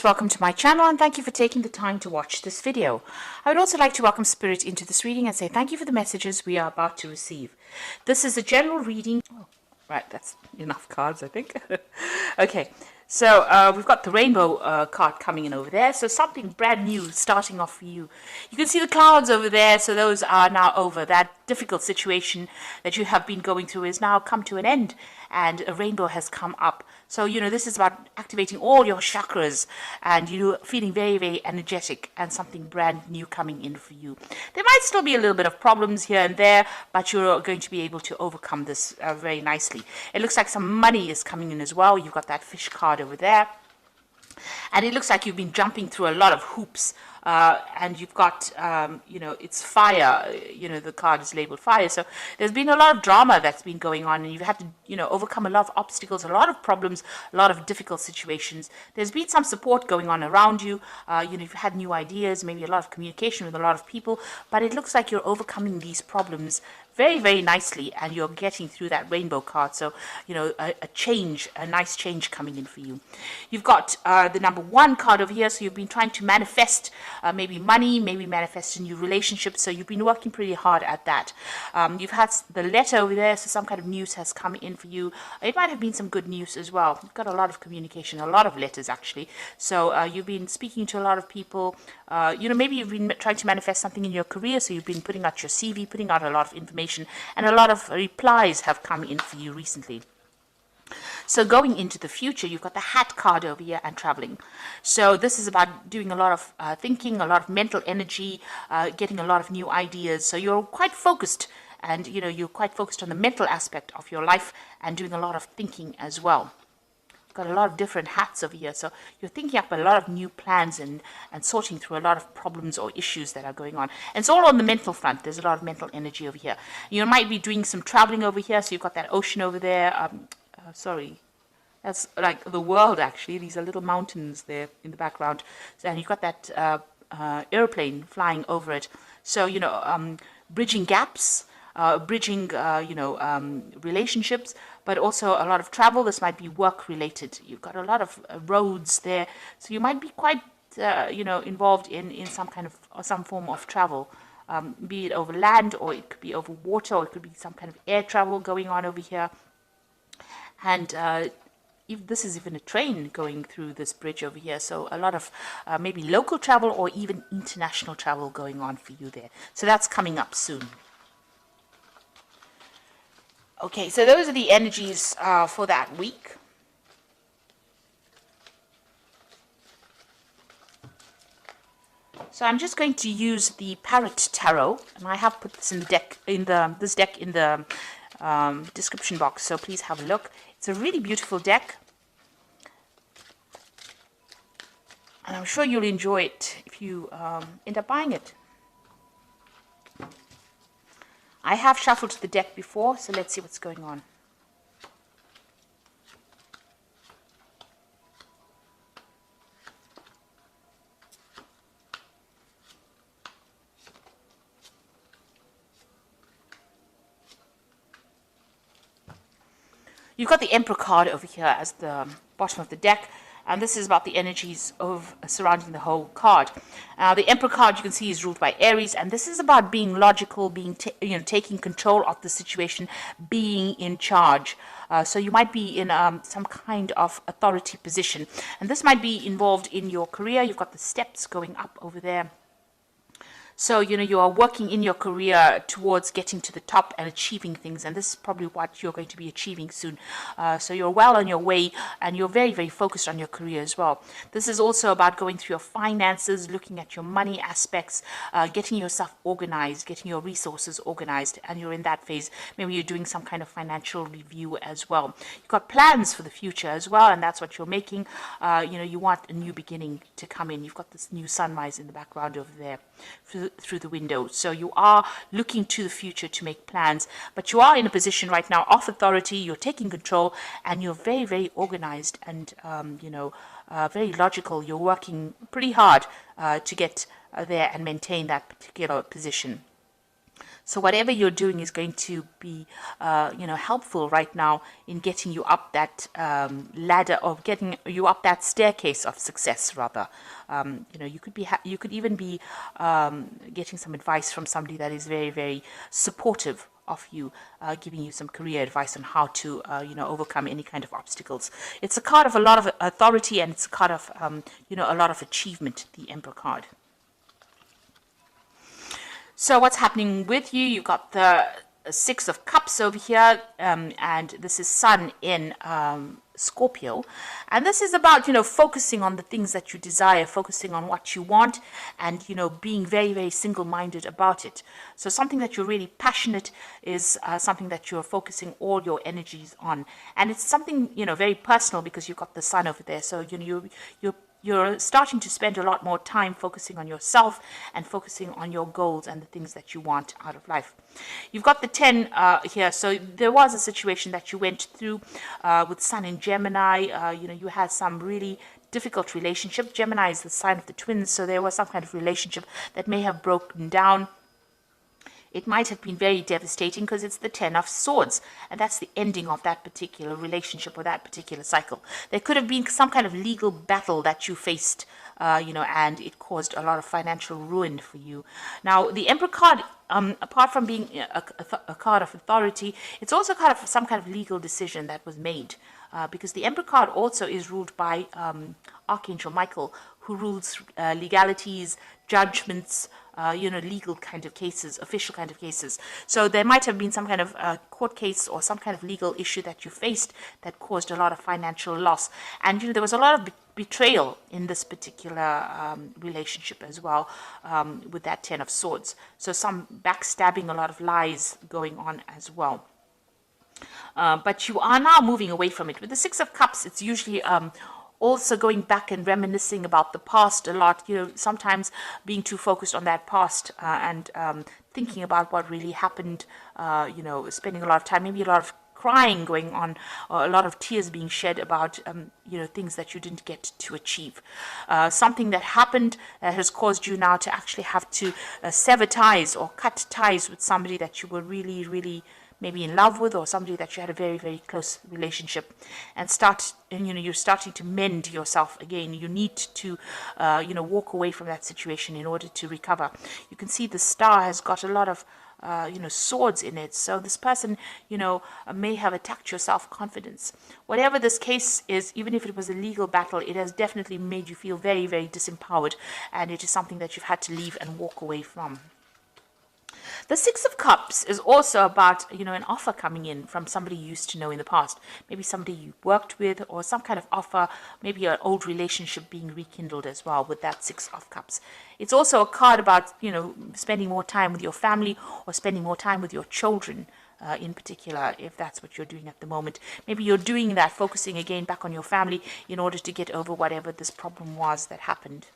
Welcome to my channel and thank you for taking the time to watch this video. I would also like to welcome Spirit into this reading and say thank you for the messages we are about to receive. This is a general reading. Oh, right, that's enough cards, I think. Okay, so we've got the rainbow card coming in over there. So something brand new starting off for you. You can see the clouds over there, so those are now over. That difficult situation that you have been going through is now come to an end and a rainbow has come up. So, this is about activating all your chakras and feeling very, very energetic and something brand new coming in for you. There might still be a little bit of problems here and there, but you're going to be able to overcome this very nicely. It looks like some money is coming in as well. You've got that fish card over there. And it looks like you've been jumping through a lot of hoops, and you've got, it's fire. The card is labeled fire. So there's been a lot of drama that's been going on, and you've had to, overcome a lot of obstacles, a lot of problems, a lot of difficult situations. There's been some support going on around you. You've had new ideas, maybe a lot of communication with a lot of people, but it looks like you're overcoming these problems very, very nicely, and you're getting through that rainbow card. So, a nice change coming in for you. You've got the number 1 card over here. So you've been trying to manifest maybe money, maybe manifest a new relationship. So you've been working pretty hard at that. You've had the letter over there. So some kind of news has come in for you. It might have been some good news as well. You've got a lot of communication, a lot of letters actually. So you've been speaking to a lot of people. Maybe you've been trying to manifest something in your career. So you've been putting out your CV, putting out a lot of information, and a lot of replies have come in for you recently. So going into the future, you've got the hat card over here and traveling. So this is about doing a lot of thinking, a lot of mental energy, getting a lot of new ideas. So you're quite focused, and you're quite focused on the mental aspect of your life and doing a lot of thinking as well. Got a lot of different hats over here, so you're thinking up a lot of new plans and sorting through a lot of problems or issues that are going on. And it's all on the mental front. There's a lot of mental energy over here. You might be doing some traveling over here, so you've got that ocean over there. Sorry, that's like the world actually. These are little mountains there in the background, and you've got that airplane flying over it. So bridging gaps. Bridging, relationships, but also a lot of travel. This might be work related. You've got a lot of roads there, so you might be quite, involved in some form of travel, be it over land, or it could be over water, or it could be some kind of air travel going on over here. And if this is even a train going through this bridge over here, so a lot of maybe local travel or even international travel going on for you there. So that's coming up soon. Okay, so those are the energies for that week. So I'm just going to use the Parrot Tarot, and I have put this in the deck in the description box. So please have a look. It's a really beautiful deck, and I'm sure you'll enjoy it if you end up buying it. I have shuffled the deck before, so let's see what's going on. You've got the Emperor card over here as the bottom of the deck, and this is about the energies of surrounding the whole card. The Emperor card, you can see, is ruled by Aries, and this is about being logical, being taking control of the situation, being in charge. So you might be in some kind of authority position, and this might be involved in your career. You've got the steps going up over there. So, you are working in your career towards getting to the top and achieving things. And this is probably what you're going to be achieving soon. So you're well on your way, and you're very, very focused on your career as well. This is also about going through your finances, looking at your money aspects, getting yourself organized, getting your resources organized. And you're in that phase. Maybe you're doing some kind of financial review as well. You've got plans for the future as well, and that's what you're making. You want a new beginning to come in. You've got this new sunrise in the background over there through the window. So you are looking to the future to make plans, but you are in a position right now of authority. You're taking control, and you're very, very organized and very logical. You're working pretty hard to get there and maintain that particular position. So whatever you're doing is going to be, helpful right now in getting you up that ladder, or getting you up that staircase of success. Rather, you could be, you could even be getting some advice from somebody that is very, very supportive of you, giving you some career advice on how to, overcome any kind of obstacles. It's a card of a lot of authority, and it's a card of, a lot of achievement. The Emperor card. So what's happening with you? You've got the Six of Cups over here, and this is Sun in Scorpio. And this is about, focusing on the things that you desire, focusing on what you want, and, being very, very single-minded about it. So something that you're really passionate is something that you're focusing all your energies on. And it's something, very personal, because you've got the Sun over there. So, you're starting to spend a lot more time focusing on yourself and focusing on your goals and the things that you want out of life. You've got the 10 here. So there was a situation that you went through with Sun in Gemini. You had some really difficult relationship. Gemini is the sign of the twins, so there was some kind of relationship that may have broken down. It might have been very devastating because it's the 10 of Swords, and that's the ending of that particular relationship or that particular cycle. There could have been some kind of legal battle that you faced, and it caused a lot of financial ruin for you. Now, the Emperor card, apart from being a card of authority, it's also kind of some kind of legal decision that was made. Because the Emperor card also is ruled by Archangel Michael, who rules legalities, judgments, legal kind of cases, official kind of cases. So there might have been some kind of court case or some kind of legal issue that you faced that caused a lot of financial loss. And, there was a lot of betrayal in this particular relationship as well, with that 10 of Swords. So some backstabbing, a lot of lies going on as well. But you are now moving away from it. With the Six of Cups, it's usually also going back and reminiscing about the past a lot, sometimes being too focused on that past and thinking about what really happened, spending a lot of time, maybe a lot of crying going on, or a lot of tears being shed about, things that you didn't get to achieve. Something that happened that has caused you now to actually have to sever ties or cut ties with somebody that you were really, really maybe in love with, or somebody that you had a very, very close relationship, and you're starting to mend yourself again. You need to, walk away from that situation in order to recover. You can see the star has got a lot of, swords in it. So this person, may have attacked your self-confidence. Whatever this case is, even if it was a legal battle, it has definitely made you feel very, very disempowered, and it is something that you've had to leave and walk away from. The Six of Cups is also about, an offer coming in from somebody you used to know in the past. Maybe somebody you worked with, or some kind of offer, maybe an old relationship being rekindled as well with that Six of Cups. It's also a card about, spending more time with your family, or spending more time with your children. In particular, if that's what you're doing at the moment. Maybe you're doing that, focusing again back on your family in order to get over whatever this problem was that happened.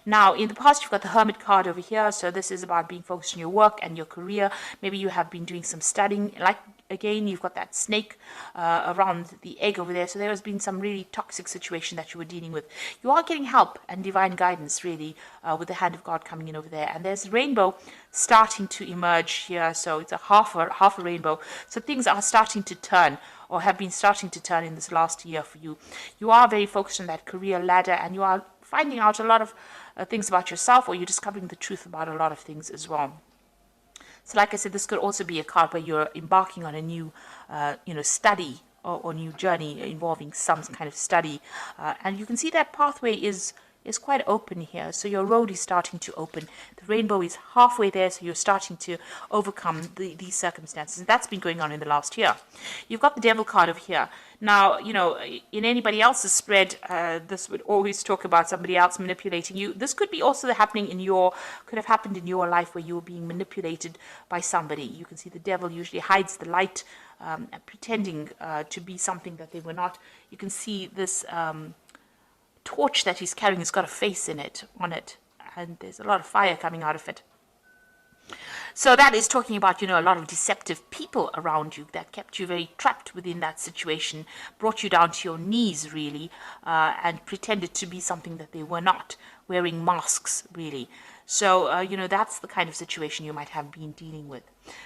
Now, in the past, you've got the Hermit card over here. So this is about being focused on your work and your career. Maybe you have been doing some studying. Like, again, you've got that snake around the egg over there. So there has been some really toxic situation that you were dealing with. You are getting help and divine guidance, really, with the hand of God coming in over there. And there's a rainbow starting to emerge here. So it's a half a rainbow. So things are starting to turn, or have been starting to turn in this last year for you. You are very focused on that career ladder, and you are finding out a lot of things about yourself, or you're discovering the truth about a lot of things as well. So like I said, this could also be a card where you're embarking on a new, study or new journey involving some kind of study. And you can see that pathway is quite open here. So your road is starting to open. The rainbow is halfway there, so you're starting to overcome these circumstances. And that's been going on in the last year. You've got the Devil card over here. Now, in anybody else's spread, this would always talk about somebody else manipulating you. This could be also could have happened in your life where you were being manipulated by somebody. You can see the devil usually hides the light, pretending to be something that they were not. You can see this torch that he's carrying has got a face on it, and there's a lot of fire coming out of it. So that is talking about, a lot of deceptive people around you that kept you very trapped within that situation, brought you down to your knees, really, and pretended to be something that they were not, wearing masks, really. So, that's the kind of situation you might have been dealing with.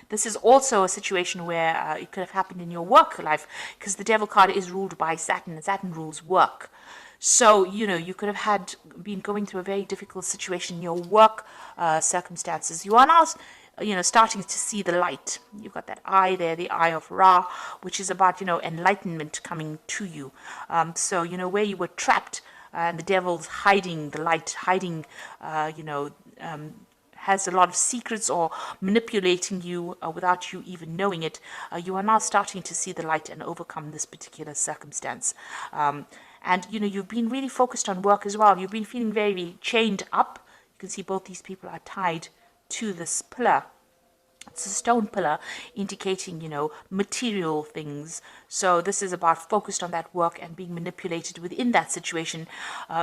This is also a situation where it could have happened in your work life, because the Devil card is ruled by Saturn, and Saturn rules work. So, you could have been going through a very difficult situation in your work circumstances. You are now, starting to see the light. You've got that eye there, the eye of Ra, which is about, enlightenment coming to you. So, where you were trapped, and the devil's hiding the light, hiding, has a lot of secrets or manipulating you without you even knowing it, you are now starting to see the light and overcome this particular circumstance. And, you've been really focused on work as well. You've been feeling very chained up. You can see both these people are tied to this pillar. It's a stone pillar indicating, material things. So this is about focused on that work and being manipulated within that situation.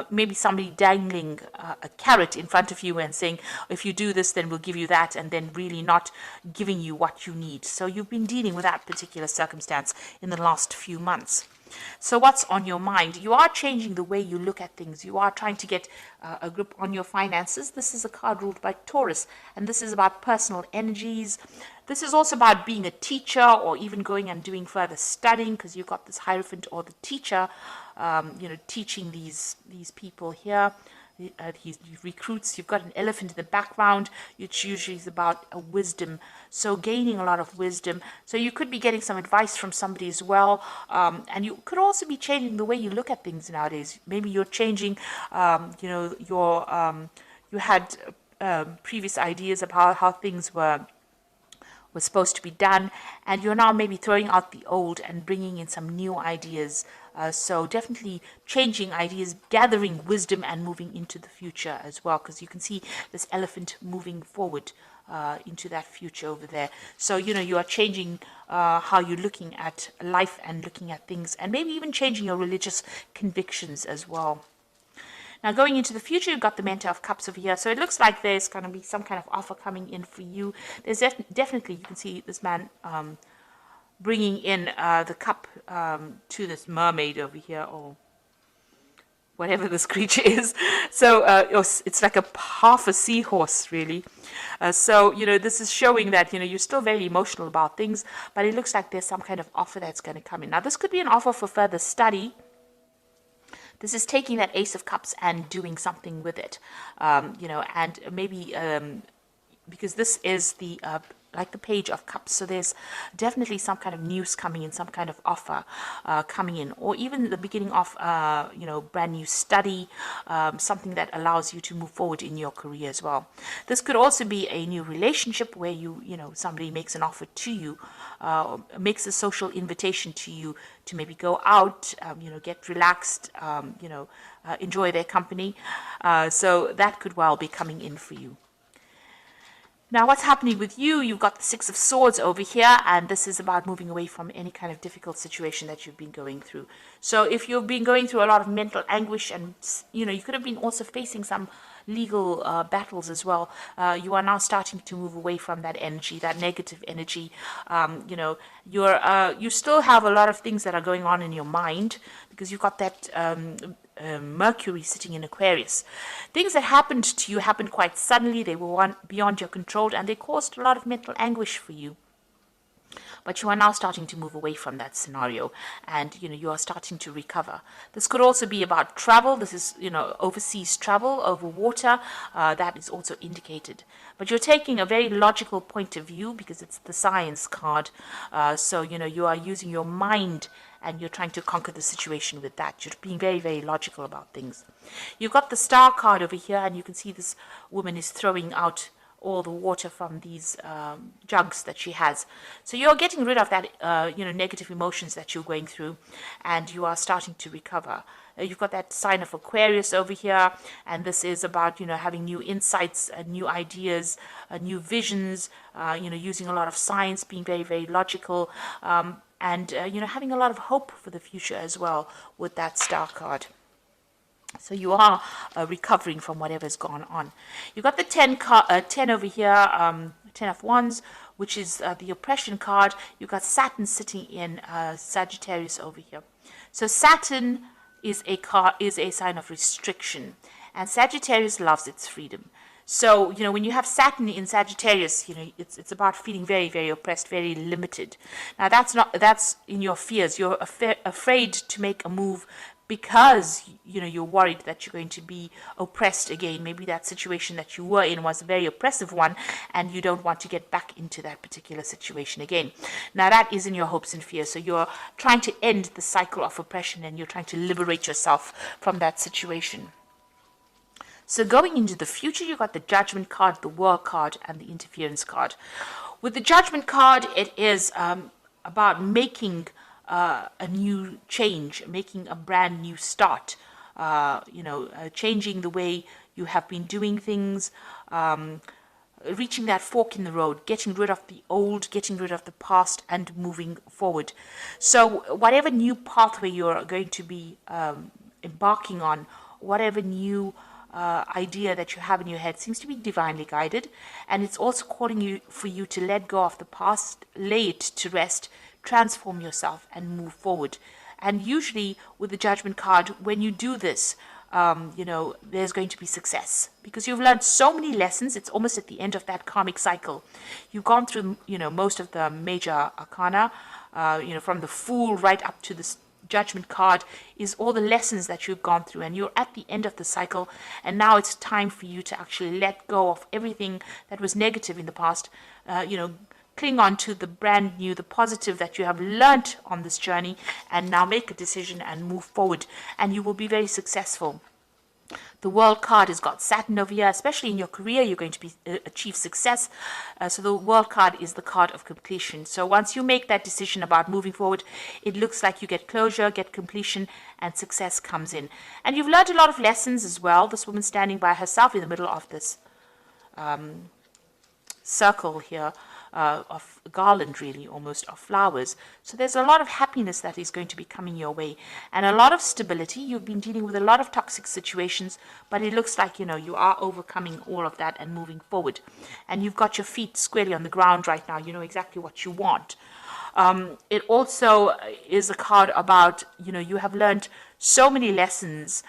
Maybe somebody dangling a carrot in front of you and saying, if you do this, then we'll give you that, and then really not giving you what you need. So you've been dealing with that particular circumstance in the last few months. So what's on your mind? You are changing the way you look at things. You are trying to get a grip on your finances. This is a card ruled by Taurus, and this is about personal energies. This is also about being a teacher, or even going and doing further studying, because you've got this Hierophant or the teacher, teaching these people here. He recruits. You've got an elephant in the background, which usually is about a wisdom. So gaining a lot of wisdom. So you could be getting some advice from somebody as well. And you could also be changing the way you look at things nowadays. Maybe you're changing, you had previous ideas about how things were supposed to be done, and you're now maybe throwing out the old and bringing in some new ideas. So definitely changing ideas, gathering wisdom, and moving into the future as well, because you can see this elephant moving forward into that future over there. So, you are changing how you're looking at life and looking at things, and maybe even changing your religious convictions as well. Now, going into the future, you've got the Mentor of Cups over here. So it looks like there's going to be some kind of offer coming in for you. There's definitely, you can see this man bringing in the cup to this mermaid over here, or whatever this creature is. So it's like half a seahorse, really. So, this is showing that, you're still very emotional about things, but it looks like there's some kind of offer that's going to come in. Now, this could be an offer for further study. This is taking that Ace of Cups and doing something with it, and maybe because this is the like the Page of Cups, so there's definitely some kind of news coming in, some kind of offer coming in, or even the beginning of brand new study, something that allows you to move forward in your career as well. This could also be a new relationship where somebody makes an offer to you, makes a social invitation to you to maybe go out, get relaxed, enjoy their company. So that could well be coming in for you. Now, what's happening with you? You've got the Six of Swords over here, and this is about moving away from any kind of difficult situation that you've been going through. So if you've been going through a lot of mental anguish, and, you could have been also facing some legal battles as well, you are now starting to move away from that energy, that negative energy. You still have a lot of things that are going on in your mind, because you've got that Mercury sitting in Aquarius. Things that happened to you happened quite suddenly. They were beyond your control, and they caused a lot of mental anguish for you. But you are now starting to move away from that scenario, and you are starting to recover. This could also be about travel. This is overseas travel over water. That is also indicated. But you're taking a very logical point of view, because it's the Science card. So you are using your mind, and you're trying to conquer the situation with that. You're being very, very logical about things. You've got the Star card over here, and you can see this woman is throwing out all the water from these jugs that she has. So you're getting rid of that, negative emotions that you're going through, and you are starting to recover. You've got that sign of Aquarius over here, and this is about, having new insights, new ideas, new visions, using a lot of science, being very, very logical, and, having a lot of hope for the future as well with that Star card. So you are recovering from whatever's gone on. You got the 10 over here, 10 of Wands, which is the oppression card. You got Saturn sitting in Sagittarius over here. So Saturn is a sign of restriction, and Sagittarius loves its freedom. So, when you have Saturn in Sagittarius, it's about feeling very, very oppressed, very limited. Now, that's in your fears. You're afraid to make a move because, you're worried that you're going to be oppressed again. Maybe that situation that you were in was a very oppressive one, and you don't want to get back into that particular situation again. Now, that is in your hopes and fears. So you're trying to end the cycle of oppression, and you're trying to liberate yourself from that situation. So going into the future, you got the Judgment card, the World card, and the Interference card. With the Judgment card, it is about making a new change, making a brand new start, changing the way you have been doing things, reaching that fork in the road, getting rid of the old, getting rid of the past, and moving forward. So whatever new pathway you're going to be embarking on, whatever new idea that you have in your head seems to be divinely guided, and it's also calling for you to let go of the past, lay it to rest, transform yourself, and move forward. And usually with the Judgment card, when you do this, there's going to be success because you've learned so many lessons. It's almost at the end of that karmic cycle. You've gone through, most of the major arcana, from the Fool right up to the Judgment card is all the lessons that you've gone through, and you're at the end of the cycle, and now it's time for you to actually let go of everything that was negative in the past, cling on to the brand new, the positive that you have learnt on this journey, and now make a decision and move forward, and you will be very successful. The World card has got Saturn over here, especially in your career, you're going to achieve success. So the World card is the card of completion. So once you make that decision about moving forward, it looks like you get closure, get completion, and success comes in. And you've learned a lot of lessons as well. This woman standing by herself in the middle of this circle here. Of garland, really, almost, of flowers. So there's a lot of happiness that is going to be coming your way, and a lot of stability. You've been dealing with a lot of toxic situations, but it looks like, you are overcoming all of that and moving forward. And you've got your feet squarely on the ground right now. You know exactly what you want. It also is a card about, you have learned so many lessons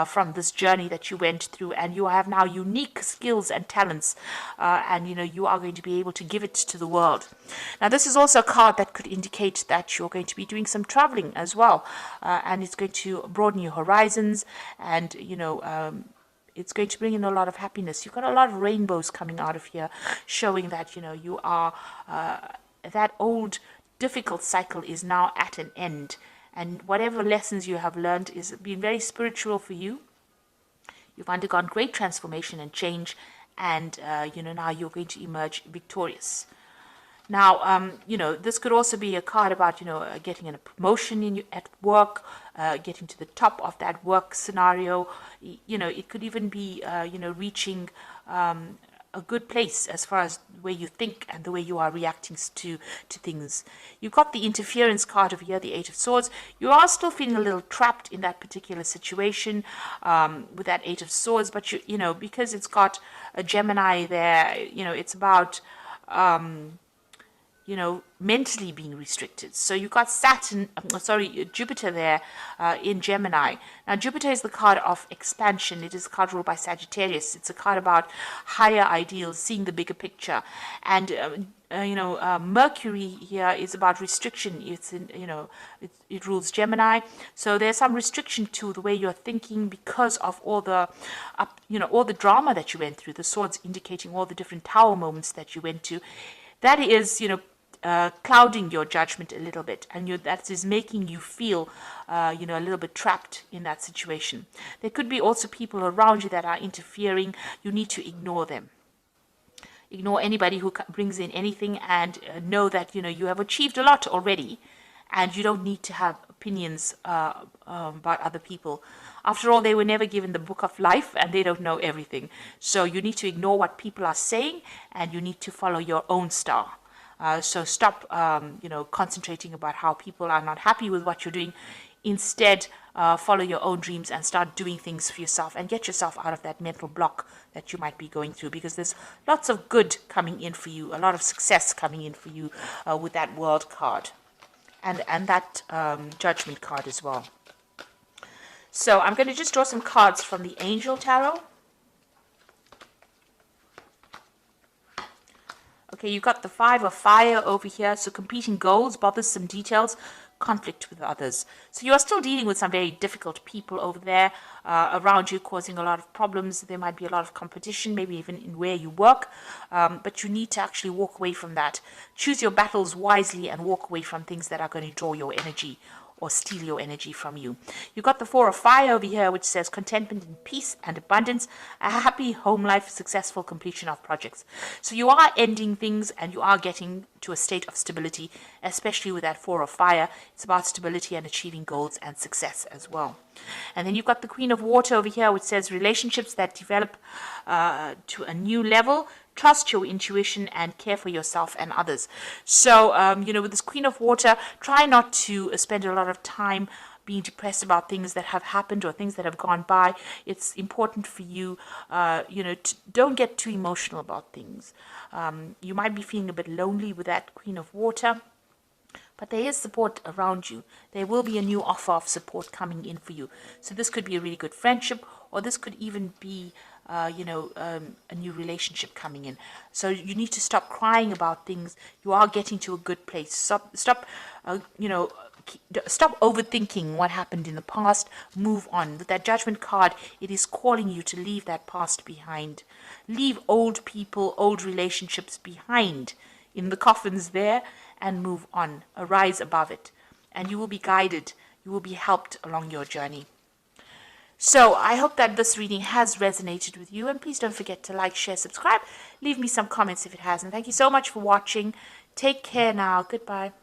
from this journey that you went through, and you have now unique skills and talents, and you are going to be able to give it to the world. Now, this is also a card that could indicate that you're going to be doing some traveling as well, and it's going to broaden your horizons, and it's going to bring in a lot of happiness. You've got a lot of rainbows coming out of here, showing that you are that old difficult cycle is now at an end. And whatever lessons you have learned is been very spiritual for you. You've undergone great transformation and change, and now you're going to emerge victorious. Now, this could also be a card about getting a promotion at work, getting to the top of that work scenario. It could even be reaching a good place as far as the way you think and the way you are reacting to things. You've got the Interference card over here, the Eight of Swords. You are still feeling a little trapped in that particular situation with that Eight of Swords, but because it's got a Gemini there, it's about mentally being restricted. So you've got Jupiter there in Gemini. Now, Jupiter is the card of expansion. It is a card ruled by Sagittarius. It's a card about higher ideals, seeing the bigger picture. And, Mercury here is about restriction. It's in, it rules Gemini. So there's some restriction to the way you're thinking because of all the, all the drama that you went through. The swords indicating all the different tower moments that you went to. That is, clouding your judgment a little bit, and that is making you feel, a little bit trapped in that situation. There could be also people around you that are interfering. You need to ignore them. Ignore anybody who brings in anything, and know that, you have achieved a lot already, and you don't need to have opinions about other people. After all, they were never given the book of life, and they don't know everything. So you need to ignore what people are saying, and you need to follow your own star. So stop, concentrating about how people are not happy with what you're doing. instead follow your own dreams and start doing things for yourself and get yourself out of that mental block that you might be going through, because there's lots of good coming in for you, a lot of success coming in for you with that World card and that Judgment card as well. So I'm going to just draw some cards from the Angel Tarot. Okay, you've got the Five of Fire over here, so competing goals, bothersome details, conflict with others. So you are still dealing with some very difficult people over there around you, causing a lot of problems. There might be a lot of competition, maybe even in where you work, but you need to actually walk away from that. Choose your battles wisely and walk away from things that are going to draw your energy or steal your energy from you. You've got the Four of Fire over here, which says contentment and peace and abundance, a happy home life, successful completion of projects. So you are ending things and you are getting to a state of stability, especially with that Four of Fire. It's about stability and achieving goals and success as well. And then you've got the Queen of Water over here, which says relationships that develop to a new level. Trust your intuition and care for yourself and others. So, with this Queen of Water, try not to spend a lot of time being depressed about things that have happened or things that have gone by. It's important for you, don't get too emotional about things. You might be feeling a bit lonely with that Queen of Water, but there is support around you. There will be a new offer of support coming in for you. So this could be a really good friendship, or this could even be a new relationship coming in. So you need to stop crying about things. You are getting to a good place. Stop overthinking what happened in the past. Move on. With that Judgment card, it is calling you to leave that past behind. Leave old people, old relationships behind in the coffins there, and move on. Arise above it, and you will be guided. You will be helped along your journey. So I hope that this reading has resonated with you, and please don't forget to like, share, subscribe. Leave me some comments if it has, and thank you so much for watching. Take care now. Goodbye.